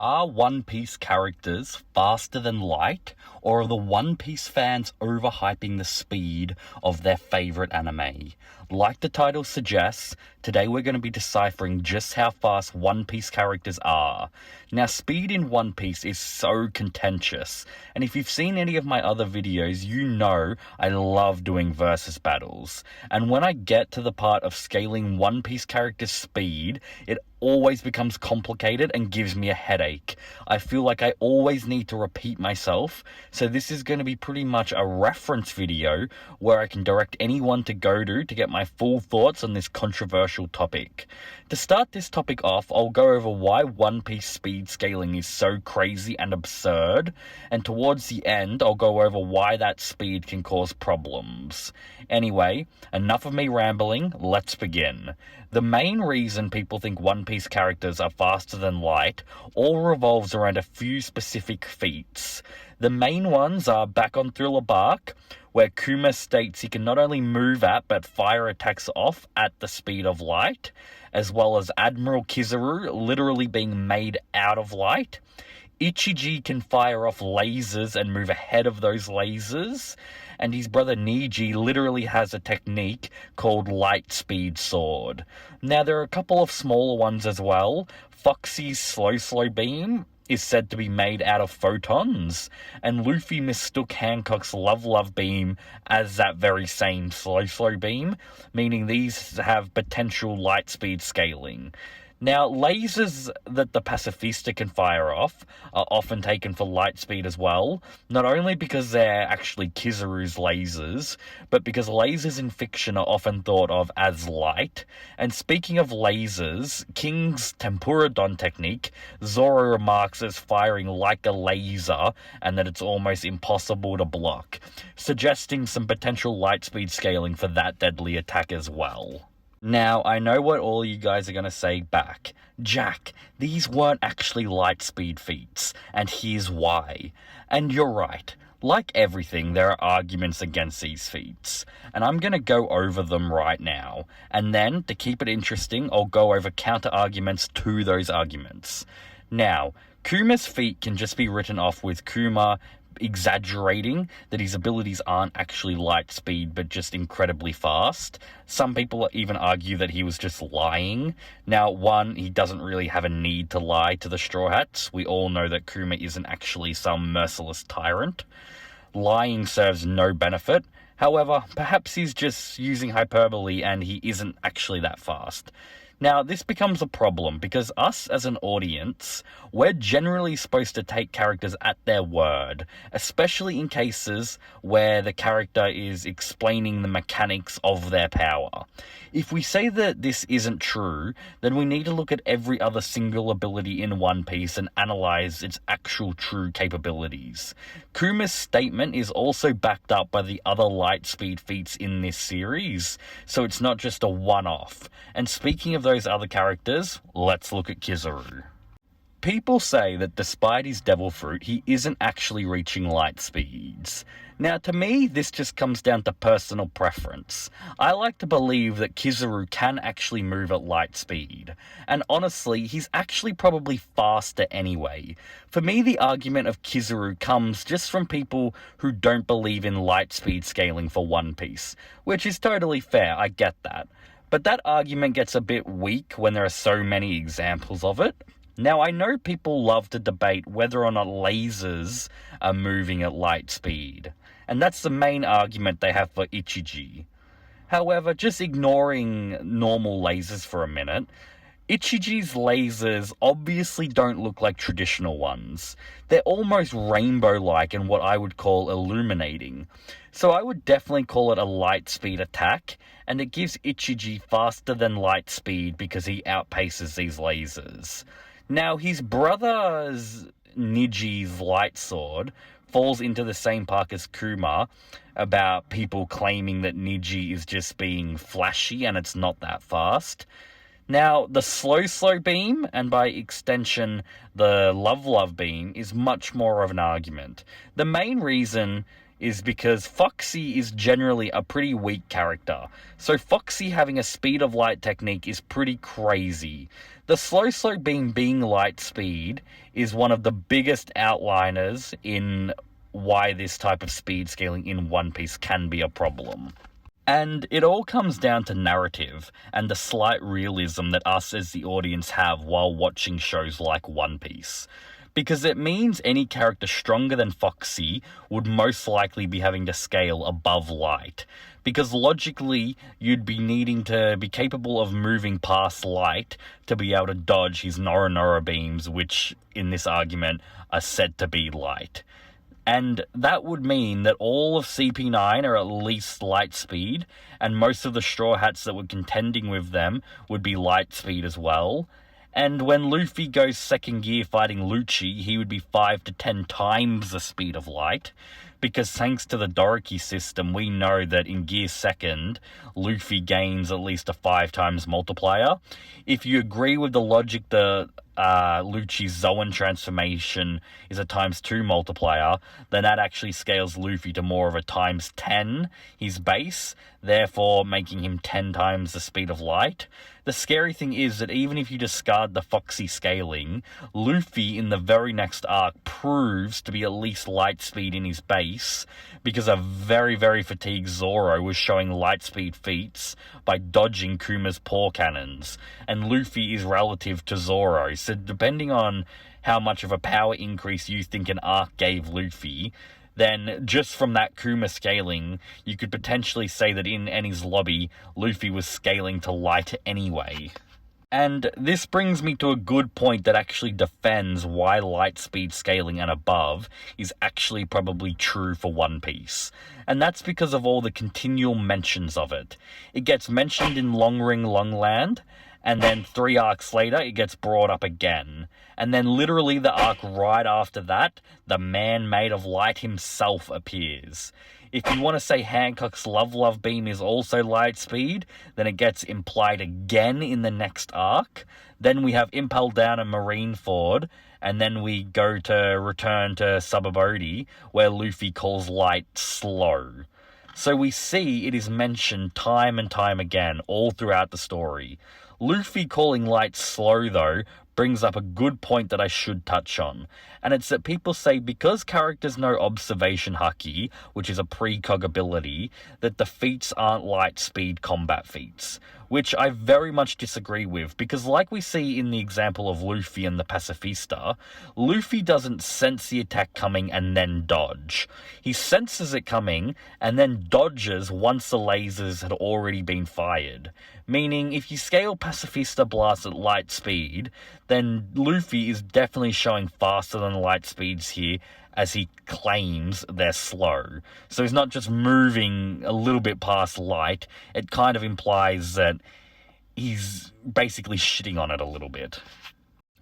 Are One Piece characters faster than light, or are the One Piece fans overhyping the speed of their favorite anime? Like the title suggests, today we're going to be deciphering just how fast One Piece characters are. Now, speed in One Piece is so contentious, and if you've seen any of my other videos, you know I love doing versus battles. And when I get to the part of scaling One Piece characters' speed, it always becomes complicated and gives me a headache. I feel like I always need to repeat myself, so this is going to be pretty much a reference video where I can direct anyone to go to get my full thoughts on this controversial topic. To start this topic off, I'll go over why One Piece speed scaling is so crazy and absurd, and towards the end, I'll go over why that speed can cause problems. Anyway, enough of me rambling, let's begin. The main reason people think One Piece characters are faster than light all revolves around a few specific feats. The main ones are back on Thriller Bark, where Kuma states he can not only move at but fire attacks off at the speed of light, as well as Admiral Kizaru literally being made out of light. Ichiji can fire off lasers and move ahead of those lasers, and his brother Niji literally has a technique called Light Speed Sword. Now, there are a couple of smaller ones as well. Foxy's Slow Beam is said to be made out of photons, and Luffy mistook Hancock's Love Beam as that very same Slow Beam, meaning these have potential light speed scaling. Now, lasers that the Pacifista can fire off are often taken for light speed as well, not only because they're actually Kizaru's lasers, but because lasers in fiction are often thought of as light. And speaking of lasers, King's Tempuradon technique, Zoro remarks as firing like a laser and that it's almost impossible to block, suggesting some potential light speed scaling for that deadly attack as well. Now, I know what all you guys are going to say back. Jack, these weren't actually light speed feats, and here's why. And you're right. Like everything, there are arguments against these feats, and I'm going to go over them right now. And then, to keep it interesting, I'll go over counter-arguments to those arguments. Now, Kuma's feat can just be written off with Kuma exaggerating that his abilities aren't actually light speed but just incredibly fast. Some people even argue that he was just lying. Now, one, he doesn't really have a need to lie to the Straw Hats. We all know that Kuma isn't actually some merciless tyrant. Lying serves no benefit. However, perhaps he's just using hyperbole and he isn't actually that fast. Now, this becomes a problem because us as an audience, we're generally supposed to take characters at their word, especially in cases where the character is explaining the mechanics of their power. If we say that this isn't true, then we need to look at every other single ability in One Piece and analyze its actual true capabilities. Kuma's statement is also backed up by the other light speed feats in this series, so it's not just a one-off. And speaking of those other characters, let's look at Kizaru. People say that despite his devil fruit, he isn't actually reaching light speeds. Now, to me, this just comes down to personal preference. I like to believe that Kizaru can actually move at light speed, and honestly, he's actually probably faster anyway. For me, the argument of Kizaru comes just from people who don't believe in light speed scaling for One Piece, which is totally fair, I get that. But that argument gets a bit weak when there are so many examples of it. Now, I know people love to debate whether or not lasers are moving at light speed, and that's the main argument they have for Ichiji. However, just ignoring normal lasers for a minute, Ichiji's lasers obviously don't look like traditional ones. They're almost rainbow-like and what I would call illuminating. So I would definitely call it a light speed attack, and it gives Ichiji faster than light speed because he outpaces these lasers. Now, his brother's Niji's light sword falls into the same park as Kuma about people claiming that Niji is just being flashy and it's not that fast. Now, the slow beam, and by extension, the love beam, is much more of an argument. The main reason is because Foxy is generally a pretty weak character. So Foxy having a speed of light technique is pretty crazy. The slow being light speed is one of the biggest outliners in why this type of speed scaling in One Piece can be a problem. And it all comes down to narrative and the slight realism that us as the audience have while watching shows like One Piece. Because it means any character stronger than Foxy would most likely be having to scale above light. Because logically, you'd be needing to be capable of moving past light to be able to dodge his Nora beams, which in this argument are said to be light. And that would mean that all of CP9 are at least light speed, and most of the Straw Hats that were contending with them would be light speed as well. And when Luffy goes second gear fighting Lucci, he would be 5 to 10 times the speed of light. Because thanks to the Doroki system, we know that in gear second, Luffy gains at least a 5 times multiplier. If you agree with the logic that Lucci's Zoan transformation is a ×2 multiplier, then that actually scales Luffy to more of a ×10, his base, therefore making him 10 times the speed of light. The scary thing is that even if you discard the Foxy scaling, Luffy in the very next arc proves to be at least light speed in his base, because a very fatigued Zoro was showing light speed feats by dodging Kuma's paw cannons, and Luffy is relative to Zoro, so depending on how much of a power increase you think an arc gave Luffy, then just from that Kuma scaling, you could potentially say that in Enies Lobby, Luffy was scaling to light anyway. And this brings me to a good point that actually defends why light speed scaling and above is actually probably true for One Piece. And that's because of all the continual mentions of it. It gets mentioned in Long Ring Longland, and then 3 arcs later, it gets brought up again. And then literally the arc right after that, the man made of light himself appears. If you want to say Hancock's Love Beam is also light speed, then it gets implied again in the next arc. Then we have Impel Down and Marineford, and then we go to return to Subabodi, where Luffy calls light slow. So we see it is mentioned time and time again, all throughout the story. Luffy calling light slow, though, brings up a good point that I should touch on, and it's that people say because characters know observation haki, which is a precog ability, that the feats aren't light speed combat feats, which I very much disagree with, because like we see in the example of Luffy and the Pacifista, Luffy doesn't sense the attack coming and then dodge. He senses it coming and then dodges once the lasers had already been fired. Meaning, if you scale Pacifista Blast at light speed, then Luffy is definitely showing faster than light speeds here, as he claims they're slow. So he's not just moving a little bit past light, it kind of implies that he's basically shitting on it a little bit.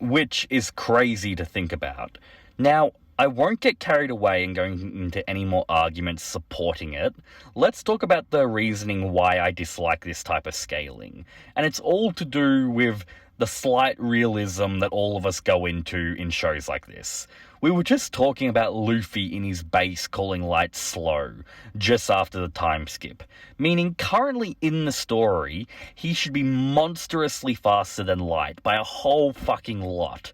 Which is crazy to think about. Now, I won't get carried away and going into any more arguments supporting it. Let's talk about the reasoning why I dislike this type of scaling. And it's all to do with the slight realism that all of us go into in shows like this. We were just talking about Luffy in his base calling light slow, just after the time skip. Meaning, currently in the story, he should be monstrously faster than light, by a whole fucking lot.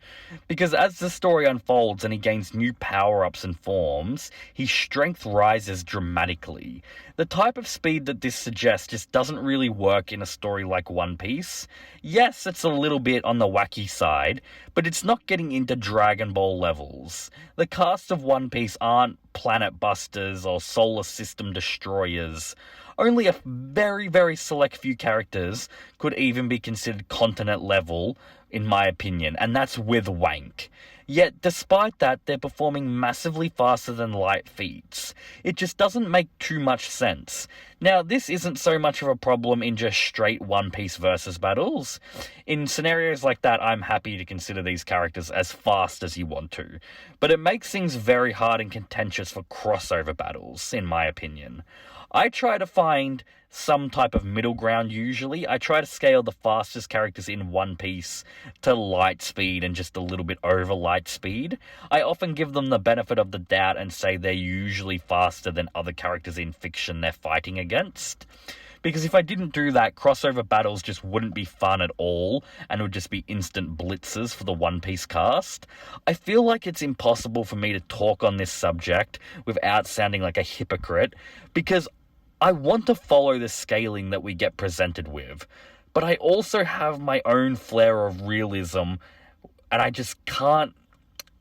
Because as the story unfolds and he gains new power-ups and forms, his strength rises dramatically. The type of speed that this suggests just doesn't really work in a story like One Piece. Yes, it's a little bit on the wacky side, but it's not getting into Dragon Ball levels. The cast of One Piece aren't planet busters or solar system destroyers. Only a very select few characters could even be considered continent level, in my opinion, and that's with Wank. Yet, despite that, they're performing massively faster than light feats. It just doesn't make too much sense. Now, this isn't so much of a problem in just straight One Piece versus battles. In scenarios like that, I'm happy to consider these characters as fast as you want to. But it makes things very hard and contentious for crossover battles, in my opinion. I try to find some type of middle ground usually. I try to scale the fastest characters in One Piece to light speed and just a little bit over light speed. I often give them the benefit of the doubt and say they're usually faster than other characters in fiction they're fighting against. Because if I didn't do that, crossover battles just wouldn't be fun at all, and it would just be instant blitzes for the One Piece cast. I feel like it's impossible for me to talk on this subject without sounding like a hypocrite, because I want to follow the scaling that we get presented with, but I also have my own flair of realism, and I just can't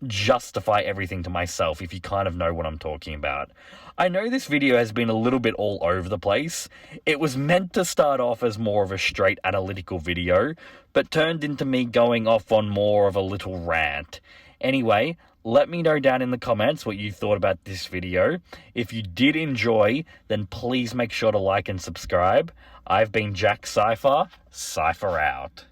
justify everything to myself, if you kind of know what I'm talking about. I know this video has been a little bit all over the place. It was meant to start off as more of a straight analytical video, but turned into me going off on more of a little rant. Anyway, let me know down in the comments what you thought about this video. If you did enjoy, then please make sure to like and subscribe. I've been Jack Cypher. Cypher out.